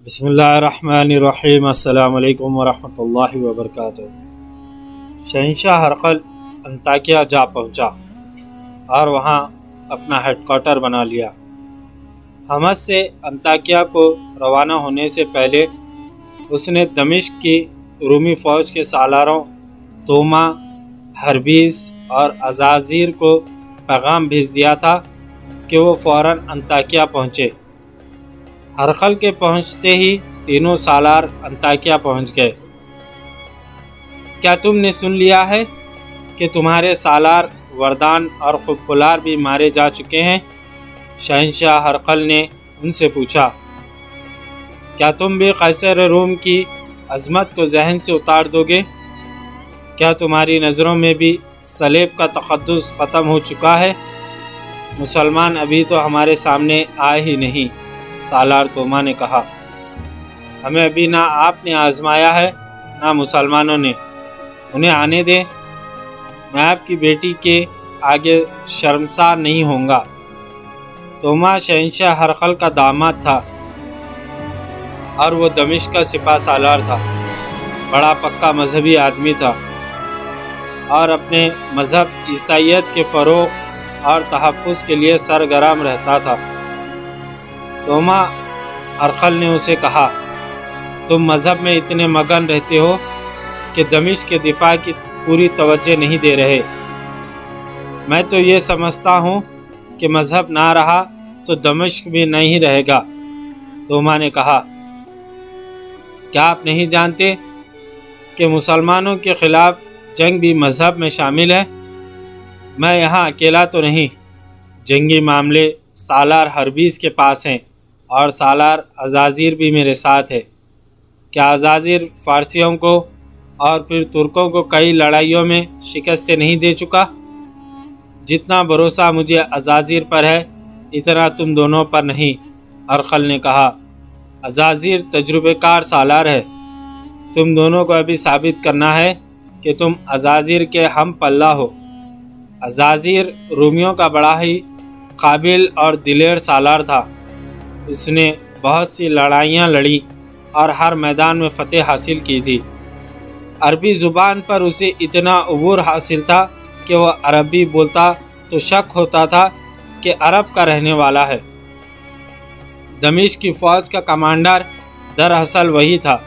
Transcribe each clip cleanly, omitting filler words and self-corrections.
بسم اللہ الرحمن الرحیم۔ السلام علیکم ورحمۃ اللہ وبرکاتہ۔ شہنشاہ ہرقل انطاکیہ جا پہنچا اور وہاں اپنا ہیڈ کوارٹر بنا لیا۔ حمص سے انطاکیہ کو روانہ ہونے سے پہلے اس نے دمشق کی رومی فوج کے سالاروں توما، ہربیس اور عزازیر کو پیغام بھیج دیا تھا کہ وہ فوراً انطاکیہ پہنچے۔ ہرقل کے پہنچتے ہی تینوں سالار انطاکیہ پہنچ گئے۔ کیا تم نے سن لیا ہے کہ تمہارے سالار وردان اور قبقلار بھی مارے جا چکے ہیں؟ شہنشاہ ہرقل نے ان سے پوچھا۔ کیا تم بھی قیصر روم کی عظمت کو ذہن سے اتار دو گے؟ کیا تمہاری نظروں میں بھی صلیب کا تقدس ختم ہو چکا ہے؟ مسلمان ابھی تو ہمارے سامنے آئے ہی نہیں، سالار توما نے کہا۔ ہمیں ابھی نہ آپ نے آزمایا ہے نہ مسلمانوں نے، انہیں آنے دیں، میں آپ کی بیٹی کے آگے شرمسار نہیں ہوں گا۔ توما شہنشاہ ہرقل کا داماد تھا اور وہ دمشق کا سپہ سالار تھا، بڑا پکا مذہبی آدمی تھا اور اپنے مذہب عیسائیت کے فروغ اور تحفظ کے لیے سرگرم رہتا تھا۔ توما ہرقل نے اسے کہا، تم مذہب میں اتنے مگن رہتے ہو کہ دمشق کے دفاع کی پوری توجہ نہیں دے رہے۔ میں تو یہ سمجھتا ہوں کہ مذہب نہ رہا تو دمشق بھی نہیں رہے گا۔ توما نے کہا، کیا آپ نہیں جانتے کہ مسلمانوں کے خلاف جنگ بھی مذہب میں شامل ہے؟ میں یہاں اکیلا تو نہیں، جنگی معاملے سالار ہربیس کے پاس ہیں اور سالار عزازیر بھی میرے ساتھ ہے۔ کیا عزازیر فارسیوں کو اور پھر ترکوں کو کئی لڑائیوں میں شکستیں نہیں دے چکا؟ جتنا بھروسہ مجھے عزازیر پر ہے اتنا تم دونوں پر نہیں، ہرقل نے کہا۔ عزازیر تجربہ کار سالار ہے، تم دونوں کو ابھی ثابت کرنا ہے کہ تم عزازیر کے ہم پلہ ہو۔ عزازیر رومیوں کا بڑا ہی قابل اور دلیر سالار تھا، اس نے بہت سی لڑائیاں لڑی اور ہر میدان میں فتح حاصل کی تھی۔ عربی زبان پر اسے اتنا عبور حاصل تھا کہ وہ عربی بولتا تو شک ہوتا تھا کہ عرب کا رہنے والا ہے۔ دمشق کی فوج کا کمانڈر دراصل وہی تھا۔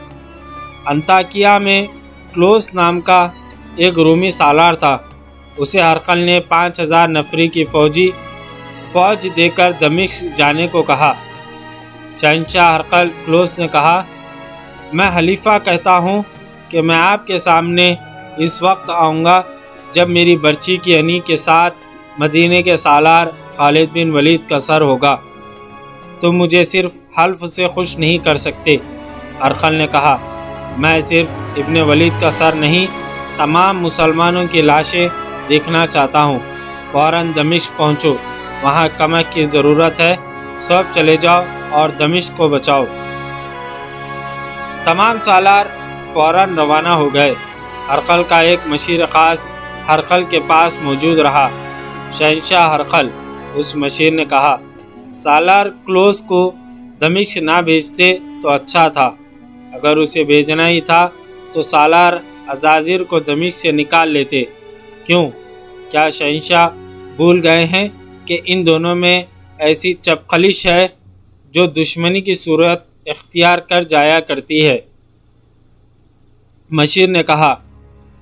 انطاکیہ میں کلوس نام کا ایک رومی سالار تھا، اسے ہرقل نے 5000 نفری کی فوج دے کر دمشق جانے کو کہا۔ شہنشاہ ہرقل کلوس نے کہا، میں حلیفہ کہتا ہوں کہ میں آپ کے سامنے اس وقت آؤں گا جب میری برچی کی عنی کے ساتھ مدینے کے سالار خالد بن ولید کا سر ہوگا۔ تم مجھے صرف حلف سے خوش نہیں کر سکتے، ہرقل نے کہا۔ میں صرف ابن ولید کا سر نہیں، تمام مسلمانوں کی لاشیں دیکھنا چاہتا ہوں۔ فوراً دمشق پہنچو، وہاں کمک کی ضرورت ہے، سب چلے جاؤ اور دمشق کو بچاؤ۔ تمام سالار فوراً روانہ ہو گئے۔ ہرقل کا ایک مشیر خاص ہرقل کے پاس موجود رہا۔ شہنشاہ ہرقل، اس مشیر نے کہا، سالار کلوس کو دمشق نہ بھیجتے تو اچھا تھا، اگر اسے بھیجنا ہی تھا تو سالار عزازیر کو دمشق سے نکال لیتے۔ کیوں؟ کیا شہنشاہ بھول گئے ہیں کہ ان دونوں میں ایسی چپخلش ہے جو دشمنی کی صورت اختیار کر جایا کرتی ہے؟ مشیر نے کہا،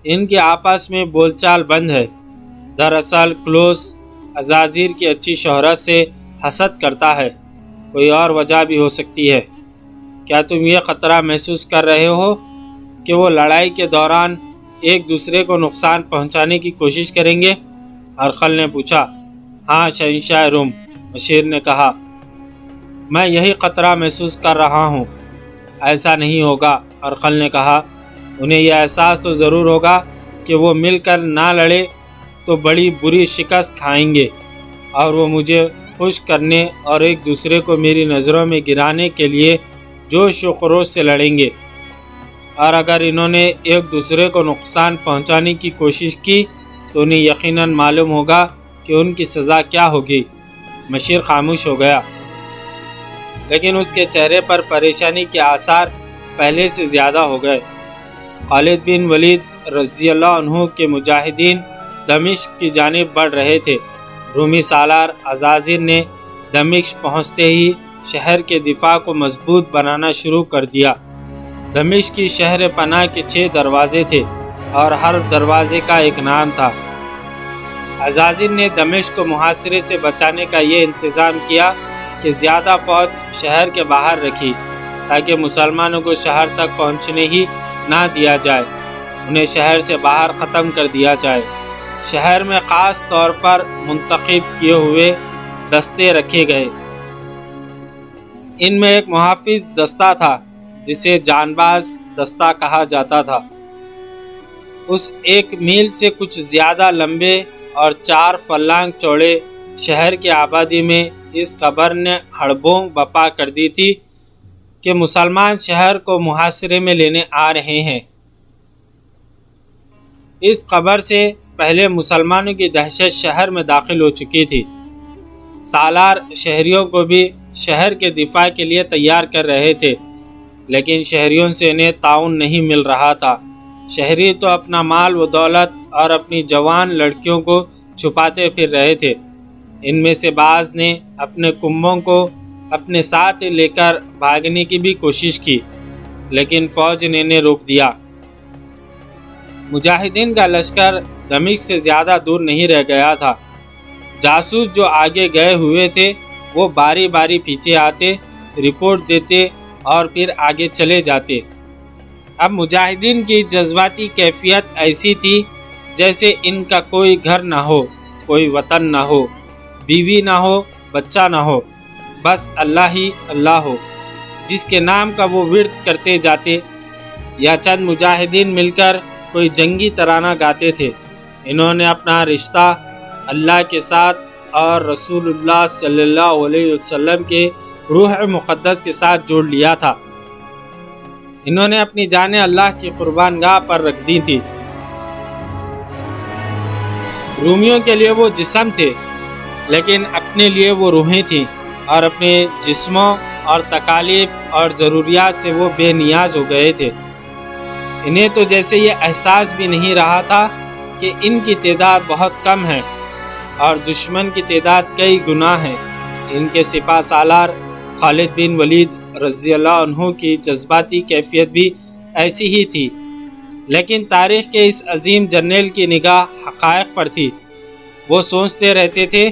ان کے آپس میں بول چال بند ہے۔ دراصل کلوس عزازیر کی اچھی شہرت سے حسد کرتا ہے، کوئی اور وجہ بھی ہو سکتی ہے۔ کیا تم یہ خطرہ محسوس کر رہے ہو کہ وہ لڑائی کے دوران ایک دوسرے کو نقصان پہنچانے کی کوشش کریں گے؟ ہرقل نے پوچھا۔ ہاں شہنشاہ روم، مشیر نے کہا، میں یہی خطرہ محسوس کر رہا ہوں۔ ایسا نہیں ہوگا، ہرقل نے کہا، انہیں یہ احساس تو ضرور ہوگا کہ وہ مل کر نہ لڑے تو بڑی بری شکست کھائیں گے اور وہ مجھے خوش کرنے اور ایک دوسرے کو میری نظروں میں گرانے کے لیے جوش و خروش سے لڑیں گے، اور اگر انہوں نے ایک دوسرے کو نقصان پہنچانے کی کوشش کی تو انہیں یقیناً معلوم ہوگا کہ ان کی سزا کیا ہوگی۔ مشیر خاموش ہو گیا۔ لیکن اس کے چہرے پر پریشانی کے آثار پہلے سے زیادہ ہو گئے۔ خالد بن ولید رضی اللہ عنہ کے مجاہدین دمشق کی جانب بڑھ رہے تھے۔ رومی سالار عزازل نے دمشق پہنچتے ہی شہر کے دفاع کو مضبوط بنانا شروع کر دیا۔ دمشق کی شہر پناہ کے 6 دروازے تھے اور ہر دروازے کا ایک نام تھا۔ عزازل نے دمشق کو محاصرے سے بچانے کا یہ انتظام کیا کہ زیادہ فوج شہر کے باہر رکھی تاکہ مسلمانوں کو شہر تک پہنچنے ہی نہ دیا جائے، انہیں شہر سے باہر ختم کر دیا جائے۔ شہر میں خاص طور پر منتخب کیے ہوئے دستے رکھے گئے۔ ان میں ایک محافظ دستہ تھا جسے جانباز دستہ کہا جاتا تھا۔ اس 1 میل سے کچھ زیادہ لمبے اور 4 فلانگ چوڑے شہر کی آبادی میں اس خبر نے ہڑبونگ بپا کر دی تھی کہ مسلمان شہر کو محاصرے میں لینے آ رہے ہیں۔ اس خبر سے پہلے مسلمانوں کی دہشت شہر میں داخل ہو چکی تھی۔ سالار شہریوں کو بھی شہر کے دفاع کے لیے تیار کر رہے تھے، لیکن شہریوں سے انہیں تعاون نہیں مل رہا تھا۔ شہری تو اپنا مال و دولت اور اپنی جوان لڑکیوں کو چھپاتے پھر رہے تھے۔ ان میں سے بعض نے اپنے کنبوں کو اپنے ساتھ لے کر بھاگنے کی بھی کوشش کی، لیکن فوج نے انہیں روک دیا۔ مجاہدین کا لشکر دمشق سے زیادہ دور نہیں رہ گیا تھا۔ جاسوس جو آگے گئے ہوئے تھے وہ باری باری پیچھے آتے، رپورٹ دیتے اور پھر آگے چلے جاتے۔ اب مجاہدین کی جذباتی کیفیت ایسی تھی جیسے ان کا کوئی گھر نہ ہو، کوئی وطن نہ ہو، بیوی نہ ہو، بچہ نہ ہو، بس اللہ ہی اللہ ہو، جس کے نام کا وہ ورد کرتے جاتے۔ یا چند مجاہدین مل کر کوئی جنگی ترانہ گاتے تھے۔ انہوں نے اپنا رشتہ اللہ کے ساتھ اور رسول اللہ صلی اللہ علیہ وسلم کے روح مقدس کے ساتھ جوڑ لیا تھا۔ انہوں نے اپنی جانیں اللہ کی قربان گاہ پر رکھ دی تھی۔ رومیوں کے لیے وہ جسم تھے، لیکن اپنے لیے وہ روحیں تھیں، اور اپنے جسموں اور تکالیف اور ضروریات سے وہ بے نیاز ہو گئے تھے۔ انہیں تو جیسے یہ احساس بھی نہیں رہا تھا کہ ان کی تعداد بہت کم ہے اور دشمن کی تعداد کئی گنا ہے۔ ان کے سپہ سالار خالد بن ولید رضی اللہ عنہ کی جذباتی کیفیت بھی ایسی ہی تھی، لیکن تاریخ کے اس عظیم جرنیل کی نگاہ حقائق پر تھی۔ وہ سوچتے رہتے تھے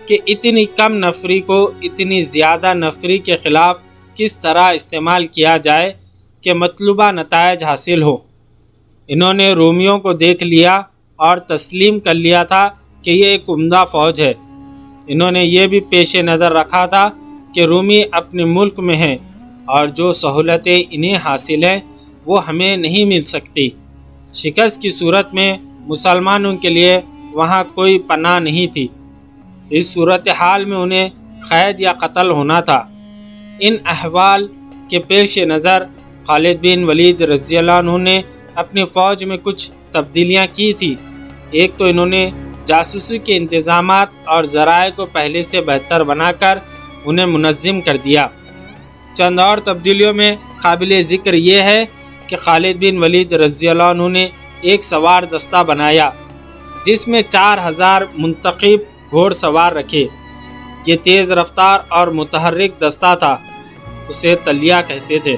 کہ اتنی کم نفری کو اتنی زیادہ نفری کے خلاف کس طرح استعمال کیا جائے کہ مطلوبہ نتائج حاصل ہو۔ انہوں نے رومیوں کو دیکھ لیا اور تسلیم کر لیا تھا کہ یہ ایک عمدہ فوج ہے۔ انہوں نے یہ بھی پیش نظر رکھا تھا کہ رومی اپنے ملک میں ہیں اور جو سہولتیں انہیں حاصل ہیں وہ ہمیں نہیں مل سکتی۔ شکست کی صورت میں مسلمانوں کے لیے وہاں کوئی پناہ نہیں تھی۔ اس صورتحال میں انہیں قید یا قتل ہونا تھا۔ ان احوال کے پیش نظر خالد بن ولید رضی اللہ عنہ نے اپنی فوج میں کچھ تبدیلیاں کی تھی۔ ایک تو انہوں نے جاسوسی کے انتظامات اور ذرائع کو پہلے سے بہتر بنا کر انہیں منظم کر دیا۔ چند اور تبدیلیوں میں قابل ذکر یہ ہے کہ خالد بن ولید رضی اللہ عنہ نے ایک سوار دستہ بنایا جس میں 4000 منتخب گھوڑ سوار رکھے۔ یہ تیز رفتار اور متحرک دستہ تھا، اسے تلیہ کہتے تھے۔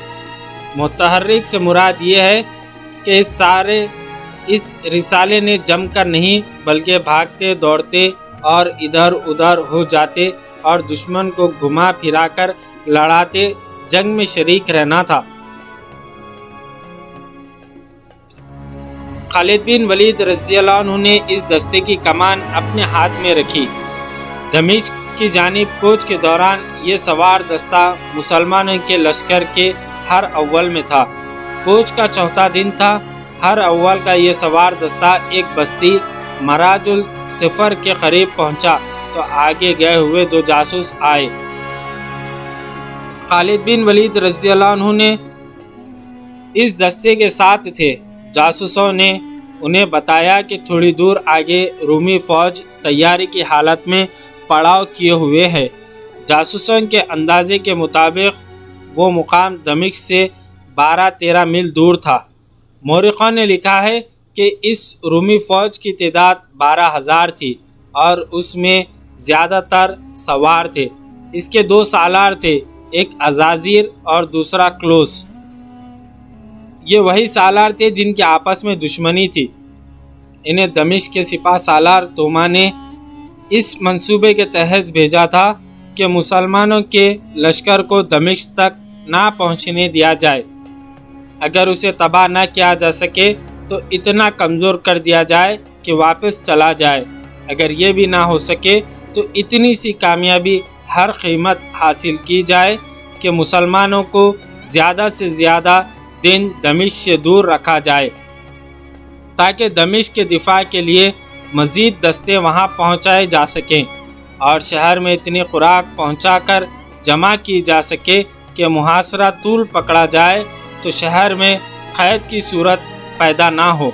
متحرک سے مراد یہ ہے کہ اس رسالے نے جم کر نہیں بلکہ بھاگتے دوڑتے اور ادھر ادھر ہو جاتے اور دشمن کو گھما پھرا کر لڑاتے جنگ میں شریک رہنا تھا۔ خالد بن ولید رضی اللہ عنہ نے اس دستے کی کمان اپنے ہاتھ میں رکھی۔ دمشق کی جانب کوچ کے دوران یہ سوار دستہ مسلمانوں کے لشکر کے ہر اول میں تھا۔ کوچ کا چوتھا دن تھا۔ ہر اول کا یہ سوار دستہ ایک بستی مراج الصفر کے قریب پہنچا تو آگے گئے ہوئے 2 جاسوس آئے۔ خالد بن ولید رضی اللہ عنہ نے اس دستے کے ساتھ تھے۔ جاسوسوں نے انہیں بتایا کہ تھوڑی دور آگے رومی فوج تیاری کی حالت میں پڑاؤ کیے ہوئے ہے۔ جاسوسوں کے اندازے کے مطابق وہ مقام دمشق سے 12-13 میل دور تھا۔ مورخوں نے لکھا ہے کہ اس رومی فوج کی تعداد 12,000 تھی اور اس میں زیادہ تر سوار تھے۔ اس کے 2 سالار تھے، ایک عزازیر اور دوسرا کلوس۔ یہ وہی سالار تھے جن کے آپس میں دشمنی تھی۔ انہیں دمشق کے سپاہ سالار توما نے اس منصوبے کے تحت بھیجا تھا کہ مسلمانوں کے لشکر کو دمشق تک نہ پہنچنے دیا جائے۔ اگر اسے تباہ نہ کیا جا سکے تو اتنا کمزور کر دیا جائے کہ واپس چلا جائے۔ اگر یہ بھی نہ ہو سکے تو اتنی سی کامیابی ہر قیمت حاصل کی جائے کہ مسلمانوں کو زیادہ سے زیادہ دن دمشق سے دور رکھا جائے تاکہ دمشق کے دفاع کے لیے مزید دستے وہاں پہنچائے جا سکیں اور شہر میں اتنی خوراک پہنچا کر جمع کی جا سکے کہ محاصرہ طول پکڑا جائے تو شہر میں قید کی صورت پیدا نہ ہو۔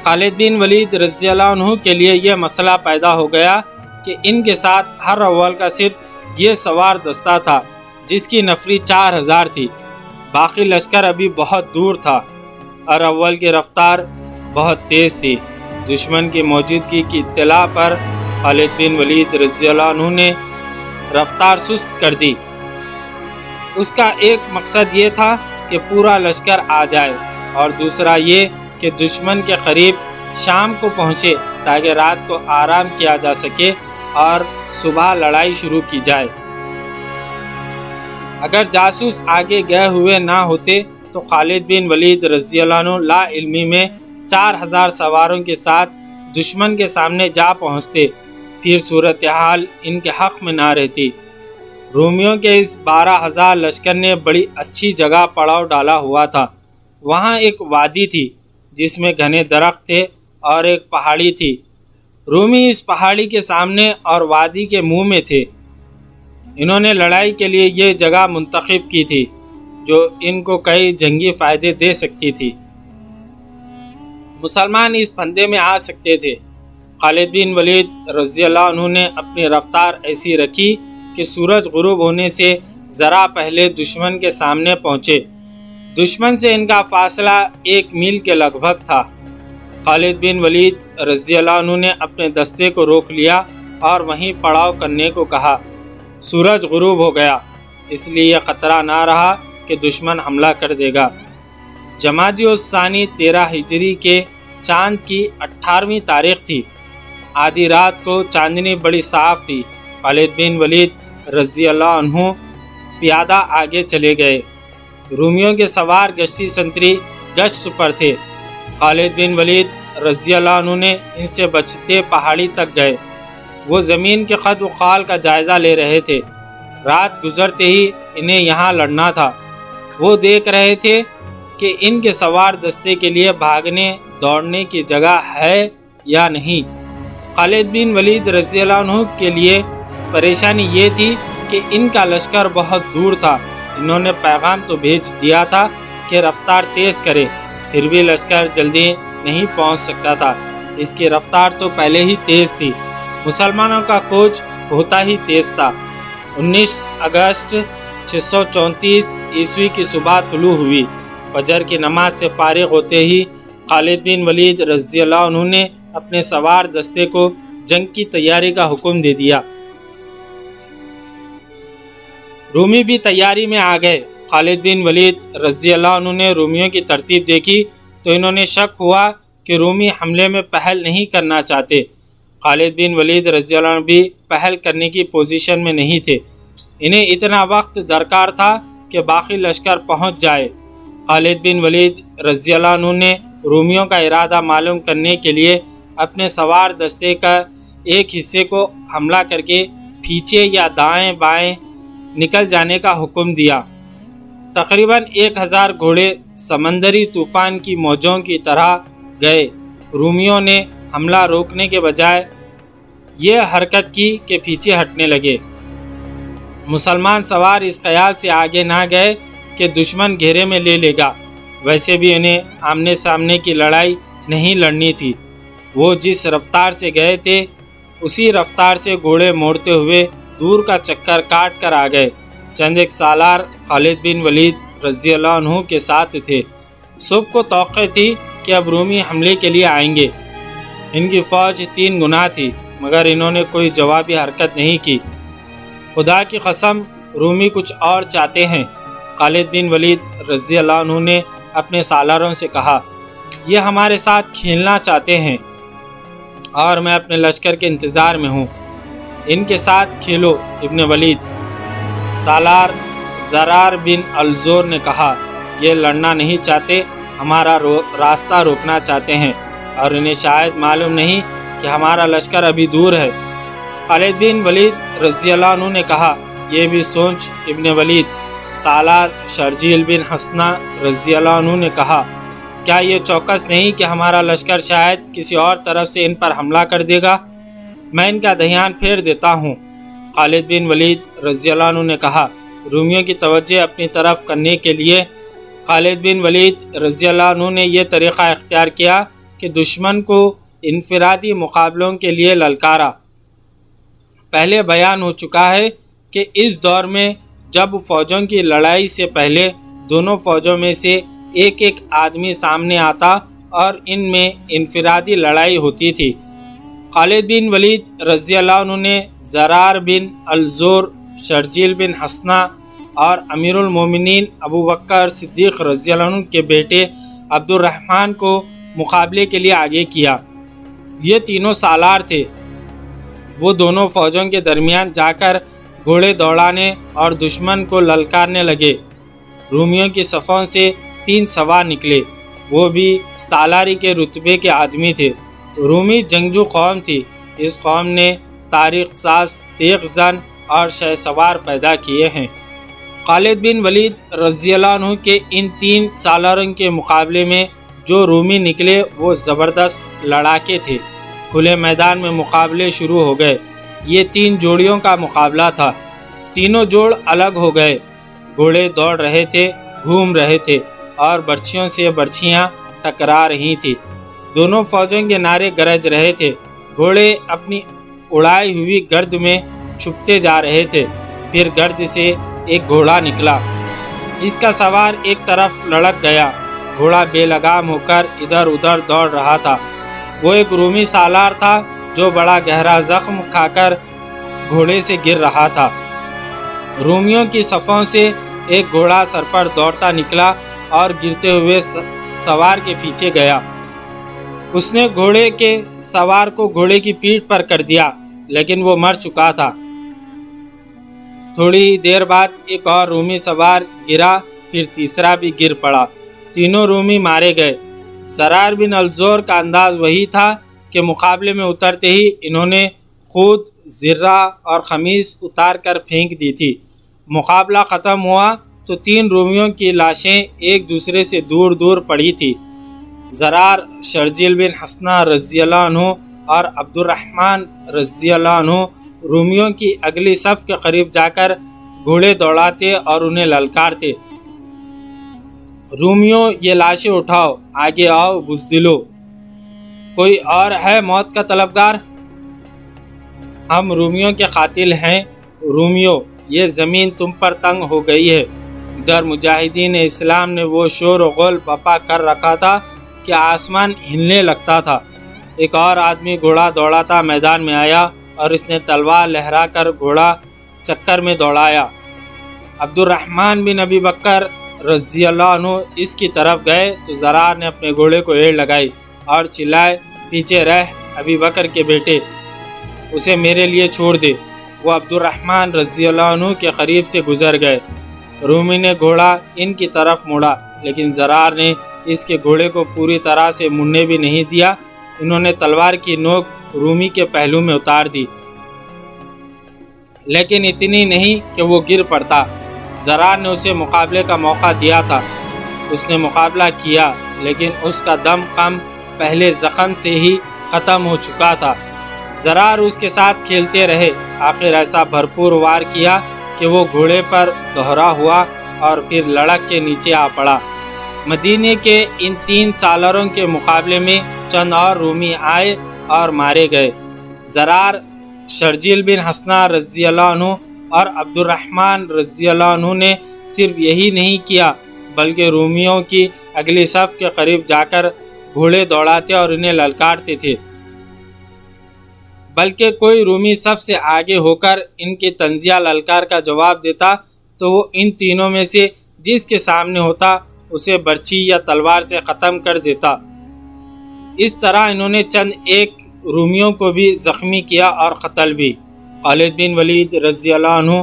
خالد بن ولید رضی اللہ عنہ کے لیے یہ مسئلہ پیدا ہو گیا کہ ان کے ساتھ ہر اول کا صرف یہ سوار دستہ تھا جس کی نفری 4,000 تھی، باقی لشکر ابھی بہت دور تھا اور اول کی رفتار بہت تیز تھی۔ دشمن کی موجودگی کی اطلاع پر خالد بن ولید رضی اللہ عنہ نے رفتار سست کر دی۔ اس کا ایک مقصد یہ تھا کہ پورا لشکر آ جائے اور دوسرا یہ کہ دشمن کے قریب شام کو پہنچے تاکہ رات کو آرام کیا جا سکے اور صبح لڑائی شروع کی جائے۔ اگر جاسوس آگے گئے ہوئے نہ ہوتے تو خالد بن ولید رضی اللہ عنہ لا علمی میں 4,000 سواروں کے ساتھ دشمن کے سامنے جا پہنچتے، پھر صورتحال ان کے حق میں نہ رہتی۔ رومیوں کے اس 12,000 لشکر نے بڑی اچھی جگہ پڑاؤ ڈالا ہوا تھا۔ وہاں ایک وادی تھی جس میں گھنے درخت تھے اور ایک پہاڑی تھی۔ رومی اس پہاڑی کے سامنے اور وادی کے منہ میں تھے۔ انہوں نے لڑائی کے لیے یہ جگہ منتخب کی تھی جو ان کو کئی جنگی فائدے دے سکتی تھی۔ مسلمان اس پھندے میں آ سکتے تھے۔ خالد بن ولید رضی اللہ عنہ نے اپنی رفتار ایسی رکھی کہ سورج غروب ہونے سے ذرا پہلے دشمن کے سامنے پہنچے۔ دشمن سے ان کا فاصلہ 1 میل کے لگ بھگ تھا۔ خالد بن ولید رضی اللہ عنہ نے اپنے دستے کو روک لیا اور وہیں پڑاؤ کرنے کو کہا۔ سورج غروب ہو گیا، اس لیے یہ خطرہ نہ رہا کہ دشمن حملہ کر دے گا۔ جمادی الثانی 13 ہجری کے چاند کی 18ویں تاریخ تھی۔ آدھی رات کو چاندنی بڑی صاف تھی۔ خالد بن ولید رضی اللہ عنہ پیادہ آگے چلے گئے۔ رومیوں کے سوار گشتی سنتری گشت پر تھے۔ خالد بن ولید رضی اللہ عنہ نے ان سے بچتے پہاڑی تک گئے۔ وہ زمین کے قد و قال کا جائزہ لے رہے تھے۔ رات گزرتے ہی انہیں یہاں لڑنا تھا۔ وہ دیکھ رہے تھے کہ ان کے سوار دستے کے لیے بھاگنے دوڑنے کی جگہ ہے یا نہیں۔ خالد بن ولید رضی اللہ عنہ کے لیے پریشانی یہ تھی کہ ان کا لشکر بہت دور تھا۔ انہوں نے پیغام تو بھیج دیا تھا کہ رفتار تیز کرے، پھر بھی لشکر جلدی نہیں پہنچ سکتا تھا۔ اس کی رفتار تو پہلے ہی تیز تھی، مسلمانوں کا کوچ ہوتا ہی تیز تھا۔ 19 اگست 634 عیسوی کی صبح طلوع ہوئی۔ فجر کی نماز سے فارغ ہوتے ہی خالد بن ولید رضی اللہ عنہ نے اپنے سوار دستے کو جنگ کی تیاری کا حکم دے دیا۔ رومی بھی تیاری میں آ گئے۔ خالد بن ولید رضی اللہ عنہ نے رومیوں کی ترتیب دیکھی تو انہوں نے شک ہوا کہ رومی حملے میں پہل نہیں کرنا چاہتے۔ خالد بن ولید رضی اللہ عنہ بھی پہل کرنے کی پوزیشن میں نہیں تھے۔ انہیں اتنا وقت درکار تھا کہ باقی لشکر پہنچ جائے۔ خالد بن ولید رضی اللہ عنہ نے رومیوں کا ارادہ معلوم کرنے کے لیے اپنے سوار دستے کا ایک حصے کو حملہ کر کے پیچھے یا دائیں بائیں نکل جانے کا حکم دیا۔ تقریباً 1000 گھوڑے سمندری طوفان کی موجوں کی طرح گئے۔ رومیوں نے حملہ روکنے کے بجائے یہ حرکت کی کہ پیچھے ہٹنے لگے۔ مسلمان سوار اس خیال سے آگے نہ گئے کہ دشمن گھیرے میں لے لے گا۔ ویسے بھی انہیں آمنے سامنے کی لڑائی نہیں لڑنی تھی۔ وہ جس رفتار سے گئے تھے اسی رفتار سے گھوڑے موڑتے ہوئے دور کا چکر کاٹ کر آ گئے۔ چند ایک سالار خالد بن ولید رضی اللہ عنہ کے ساتھ تھے۔ صبح کو توقع تھی کہ اب رومی حملے کے لیے آئیں گے۔ ان کی فوج 3 گنا تھی، مگر انہوں نے کوئی جوابی حرکت نہیں کی۔ خدا کی قسم، رومی کچھ اور چاہتے ہیں، خالد بن ولید رضی اللہ عنہ نے اپنے سالاروں سے کہا۔ یہ ہمارے ساتھ کھیلنا چاہتے ہیں اور میں اپنے لشکر کے انتظار میں ہوں۔ ان کے ساتھ کھیلو ابن ولید۔ سالار زرار بن الزور نے کہا، یہ لڑنا نہیں چاہتے، ہمارا راستہ روکنا چاہتے ہیں اور انہیں شاید معلوم نہیں کہ ہمارا لشکر ابھی دور ہے۔ خالد بن ولید رضی اللہ عنہ نے کہا، یہ بھی سوچ ابن ولید۔ سالار شرجیل بن حسنہ رضی اللہ عنہ نے کہا، کیا یہ چوکس نہیں کہ ہمارا لشکر شاید کسی اور طرف سے ان پر حملہ کر دے گا؟ میں ان کا دھیان پھیر دیتا ہوں۔ خالد بن ولید رضی اللہ عنہ نے کہا۔ رومیوں کی توجہ اپنی طرف کرنے کے لیے خالد بن ولید رضی اللہ عنہ نے یہ طریقہ اختیار کیا کہ دشمن کو انفرادی مقابلوں کے لیے للکارا۔ پہلے بیان ہو چکا ہے کہ اس دور میں جب فوجوں کی لڑائی سے پہلے دونوں فوجوں میں سے ایک ایک آدمی سامنے آتا اور ان میں انفرادی لڑائی ہوتی تھی۔ خالد بن ولید رضی اللہ عنہ نے زرار بن الزور، شرجیل بن حسنہ اور امیر المومنین ابو بکر صدیق رضی اللہ عنہ کے بیٹے عبد الرحمن کو مقابلے کے لیے آگے کیا۔ یہ تینوں سالار تھے۔ وہ دونوں فوجوں کے درمیان جا کر گھوڑے دوڑانے اور دشمن کو للکارنے لگے۔ رومیوں کی صفوں سے 3 سوار نکلے، وہ بھی سالاری کے رتبے کے آدمی تھے۔ رومی جنگجو قوم تھی۔ اس قوم نے تاریخ ساز تیغ زن اور شہ سوار پیدا کیے ہیں۔ خالد بن ولید رضی اللہ عنہ کے ان 3 سالاروں کے مقابلے میں جو رومی نکلے وہ زبردست لڑاکے تھے۔ کھلے میدان میں مقابلے شروع ہو گئے۔ یہ 3 جوڑیوں کا مقابلہ تھا۔ تینوں جوڑ الگ ہو گئے۔ گھوڑے دوڑ رہے تھے، گھوم رہے تھے اور برچھیوں سے برچھیاں ٹکرا رہی تھی۔ دونوں فوجوں کے نعرے گرج رہے تھے۔ گھوڑے اپنی اڑائی ہوئی گرد میں چھپتے جا رہے تھے۔ پھر گرد سے ایک گھوڑا نکلا۔ اس کا سوار ایک طرف لڑک گیا۔ گھوڑا بے لگام ہو کر ادھر ادھر دوڑ رہا تھا۔ وہ ایک رومی سالار تھا جو بڑا گہرا زخم کھا کر گھوڑے سے گر رہا تھا۔ رومیوں کی صفوں سے ایک گھوڑا سر پر دوڑتا نکلا اور گرتے ہوئے سوار کے پیچھے گیا۔ اس نے گھوڑے کے سوار کو گھوڑے کی پیٹھ پر کر دیا، لیکن وہ مر چکا تھا۔ تھوڑی دیر بعد ایک اور رومی سوار گرا، پھر تیسرا بھی گر پڑا۔ تینوں رومی مارے گئے۔ زرار بن الزور کا انداز وہی تھا کہ مقابلے میں اترتے ہی انہوں نے خود زرہ اور خمیس اتار کر پھینک دی تھی۔ مقابلہ ختم ہوا تو 3 رومیوں کی لاشیں ایک دوسرے سے دور دور پڑی تھی۔ زرار، شرجیل بن حسنہ رضی اللہ عنہ اور عبد الرحمن رضی اللہ عنہ رومیوں کی اگلی صف کے قریب جا کر گھوڑے دوڑاتے اور انہیں للکارتے، رومیوں یہ لاشیں اٹھاؤ، آگے آؤ بزدلو، کوئی اور ہے موت کا طلبگار؟ ہم رومیوں کے قاتل ہیں۔ رومیوں، یہ زمین تم پر تنگ ہو گئی ہے۔ ادھر مجاہدین اسلام نے وہ شور و غل بپا کر رکھا تھا کہ آسمان ہلنے لگتا تھا۔ ایک اور آدمی گھوڑا دوڑاتا میدان میں آیا اور اس نے تلوار لہرا کر گھوڑا چکر میں دوڑایا۔ عبد الرحمن بن ابی بکر رضی اللہ عنہ اس کی طرف گئے تو زرار نے اپنے گھوڑے کو ایڑ لگائی اور چلائے، پیچھے رہ ابی بکر کے بیٹے، اسے میرے لیے چھوڑ دے۔ وہ عبد الرحمن رضی اللہ عنہ کے قریب سے گزر گئے۔ رومی نے گھوڑا ان کی طرف موڑا، لیکن زرار نے اس کے گھوڑے کو پوری طرح سے مڑنے بھی نہیں دیا۔ انہوں نے تلوار کی نوک رومی کے پہلو میں اتار دی، لیکن اتنی نہیں کہ وہ گر پڑتا۔ زرار نے اسے مقابلے کا موقع دیا تھا۔ اس نے مقابلہ کیا، لیکن اس کا دم کم پہلے زخم سے ہی ختم ہو چکا تھا۔ زرار اس کے ساتھ کھیلتے رہے، آخر ایسا بھرپور وار کیا کہ وہ گھوڑے پر دوہرا ہوا اور پھر لڑک کے نیچے آ پڑا۔ مدینے کے ان 3 سالاروں کے مقابلے میں چند اور رومی آئے اور مارے گئے۔ زرار شرجیل بن حسنہ رضی اللہ عنہ اور عبد الرحمن رضی اللہ عنہ نے صرف یہی نہیں کیا بلکہ رومیوں کی اگلی صف کے قریب جا کر گھوڑے دوڑاتے اور انہیں للکارتے تھے، بلکہ کوئی رومی صف سے آگے ہو کر ان کی طنزیہ للکار کا جواب دیتا تو وہ ان تینوں میں سے جس کے سامنے ہوتا اسے برچھی یا تلوار سے ختم کر دیتا۔ اس طرح انہوں نے چند ایک رومیوں کو بھی زخمی کیا اور قتل بھی۔ خالد بن ولید رضی اللہ عنہ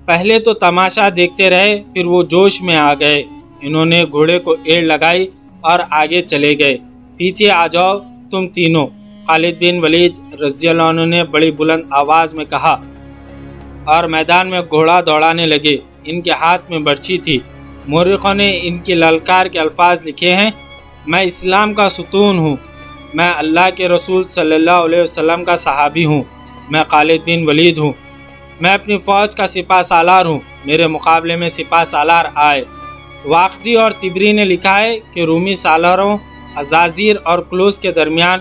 پہلے تو تماشا دیکھتے رہے، پھر وہ جوش میں آ گئے۔ انہوں نے گھوڑے کو ایڑ لگائی اور آگے چلے گئے۔ پیچھے آ جاؤ تم تینوں، خالد بن ولید رضی اللہ عنہ نے بڑی بلند آواز میں کہا اور میدان میں گھوڑا دوڑانے لگے۔ ان کے ہاتھ میں برچھی تھی۔ مورخوں نے ان کی للکار کے الفاظ لکھے ہیں: میں اسلام کا ستون ہوں، میں اللہ کے رسول صلی اللہ علیہ وسلم کا صحابی ہوں، میں خالد بن ولید ہوں، میں اپنی فوج کا سپہ سالار ہوں، میرے مقابلے میں سپہ سالار آئے۔ واقدی اور طبری نے لکھا ہے کہ رومی سالاروں عزازیر اور کلوس کے درمیان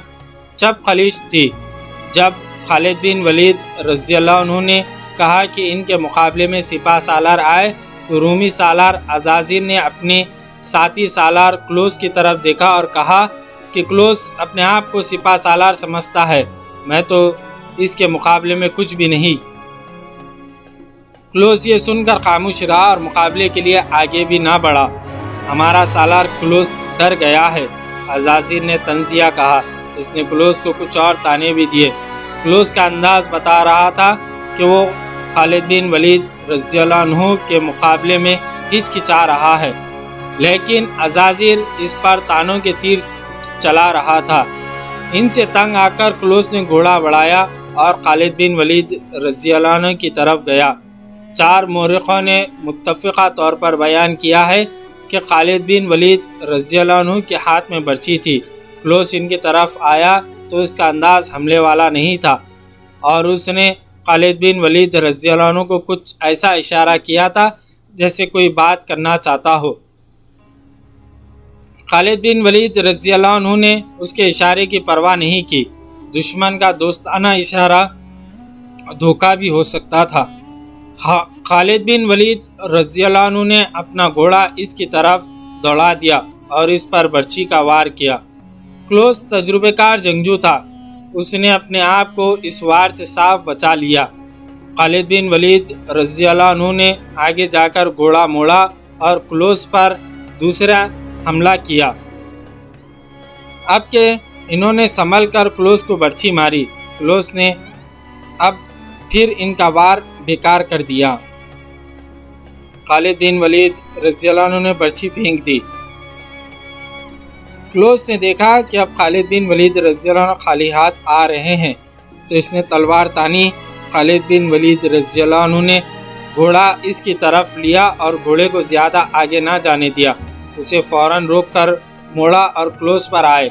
چپ خلیج تھی۔ جب خالد بن ولید رضی اللہ عنہ نے کہا کہ ان کے مقابلے میں سپہ سالار آئے تو رومی سالار عزازیر نے اپنے ساتھی سالار کلوس کی طرف دیکھا اور کہا کہ کلوس اپنے آپ کو سپہ سالار سمجھتا ہے، میں تو اس کے مقابلے میں کچھ بھی نہیں۔ کلوس یہ سن کر خاموش رہا اور مقابلے کے لیے آگے بھی نہ بڑھا۔ ہمارا سالار کلوس ڈر گیا ہے، عزازیر نے طنزیہ کہا۔ اس نے کلوس کو کچھ اور طعنے بھی دیے۔ کلوس کا انداز بتا رہا تھا کہ وہ خالد بن ولید رضی اللہ عنہ کے مقابلے میں ہچکچا رہا ہے، لیکن عزازیر اس پر طعنوں کے تیر چلا رہا تھا۔ ان سے تنگ آ کر کلوس نے گھوڑا بڑھایا اور خالد بن ولید رضی اللہ عنہ کی طرف گیا۔ چار مورخوں نے متفقہ طور پر بیان کیا ہے کہ خالد بن ولید رضی اللہ عنہ کے ہاتھ میں برچھی تھی۔ کلوس ان کی طرف آیا تو اس کا انداز حملے والا نہیں تھا اور اس نے خالد بن ولید رضی اللہ عنہ کو کچھ ایسا اشارہ کیا تھا جیسے کوئی بات کرنا چاہتا ہو۔ خالد بن ولید رضی اللہ عنہ نے اس کے اشارے کی پرواہ نہیں کی۔ دشمن کا دوستانہ اشارہ دھوکہ بھی ہو سکتا تھا۔ خالد بن ولید رضی اللہ عنہ نے اپنا گھوڑا اس کی طرف دوڑا دیا اور اس پر برچھی کا وار کیا۔ کلوس تجربہ کار جنگجو تھا، اس نے اپنے آپ کو اس وار سے صاف بچا لیا۔ خالد بن ولید رضی اللہ عنہ نے آگے جا کر گھوڑا موڑا اور کلوس پر دوسرا حملہ کیا۔ اب کہ انہوں نے سنبھل کر کلوس کو برچھی ماری، کلوس نے اب پھر ان کا وار بیکار کر دیا۔ خالد بن ولید رضی اللہ عنہ نے برچھی پھینک دی۔ کلوس نے دیکھا کہ اب خالد بن ولید رضی اللہ عنہ خالی ہاتھ آ رہے ہیں تو اس نے تلوار تانی۔ خالد بن ولید رضی اللہ عنہ نے گھوڑا اس کی طرف لیا اور گھوڑے کو زیادہ آگے نہ جانے دیا، اسے فوراً روک کر موڑا اور کلوس پر آئے۔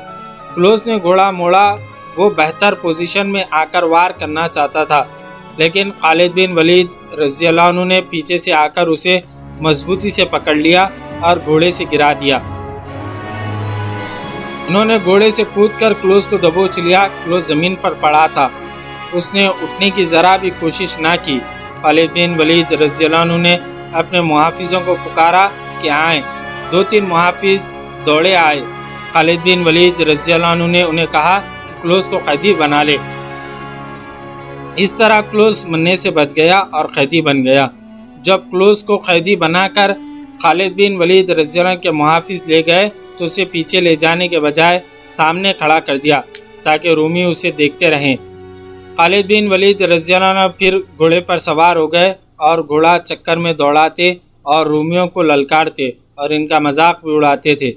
کلوس نے گھوڑا موڑا، وہ بہتر پوزیشن میں آ کر وار کرنا چاہتا تھا، لیکن خالد بن ولید رضی اللہ عنہ نے پیچھے سے آ کر اسے مضبوطی سے پکڑ لیا اور گھوڑے سے گرا دیا۔ انہوں نے گھوڑے سے کود کر کلوس کو دبوچ لیا۔ کلوس زمین پر پڑا تھا، اس نے اٹھنے کی ذرا بھی کوشش نہ کی۔ خالد بن ولید رضی اللہ عنہ نے اپنے محافظوں کو پکارا کہ آئیں۔ 2-3 محافظ دوڑے آئے۔ خالد بن ولید رضی اللہ عنہ نے انہیں کہا کہ کلوس کو قیدی بنا لے۔ اس طرح کلوس مرنے سے بچ گیا اور قیدی بن گیا۔ جب کلوس کو قیدی بنا کر خالد بن ولید رضی اللہ عنہ کے محافظ لے گئے تو اسے پیچھے لے جانے کے بجائے سامنے کھڑا کر دیا تاکہ رومی اسے دیکھتے رہیں۔ خالد بن ولید رضی اللہ عنہ پھر گھوڑے پر سوار ہو گئے اور گھوڑا چکر میں دوڑاتے اور رومیوں کو للکارتے اور ان کا مذاق بھی اڑاتے تھے۔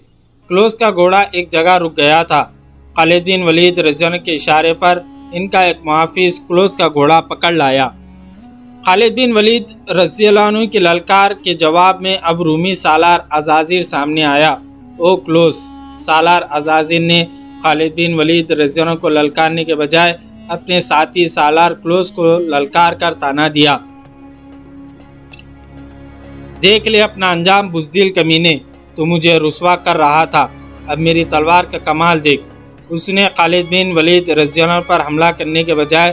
کلوس کا گھوڑا ایک جگہ رک گیا تھا۔ خالد بن ولید رضی اللہ عنہ کے اشارے پر ان کا ایک محافظ کلوس کا گھوڑا پکڑ لایا۔ خالد بن ولید رضی اللہ عنہ کی للکار کے جواب میں اب رومی سالار عزازیر سامنے آیا۔ او کلوس! سالار عزازیر نے خالد بن ولید رضی اللہ عنہ کو للکارنے کے بجائے اپنے ساتھی سالار کلوس کو للکار کر طعنہ دیا۔ دیکھ لے اپنا انجام بزدل کمینے، تو مجھے رسوا کر رہا تھا، اب میری تلوار کا کمال دیکھ۔ اس نے خالد بن ولید رضی اللہ عنہ پر حملہ کرنے کے بجائے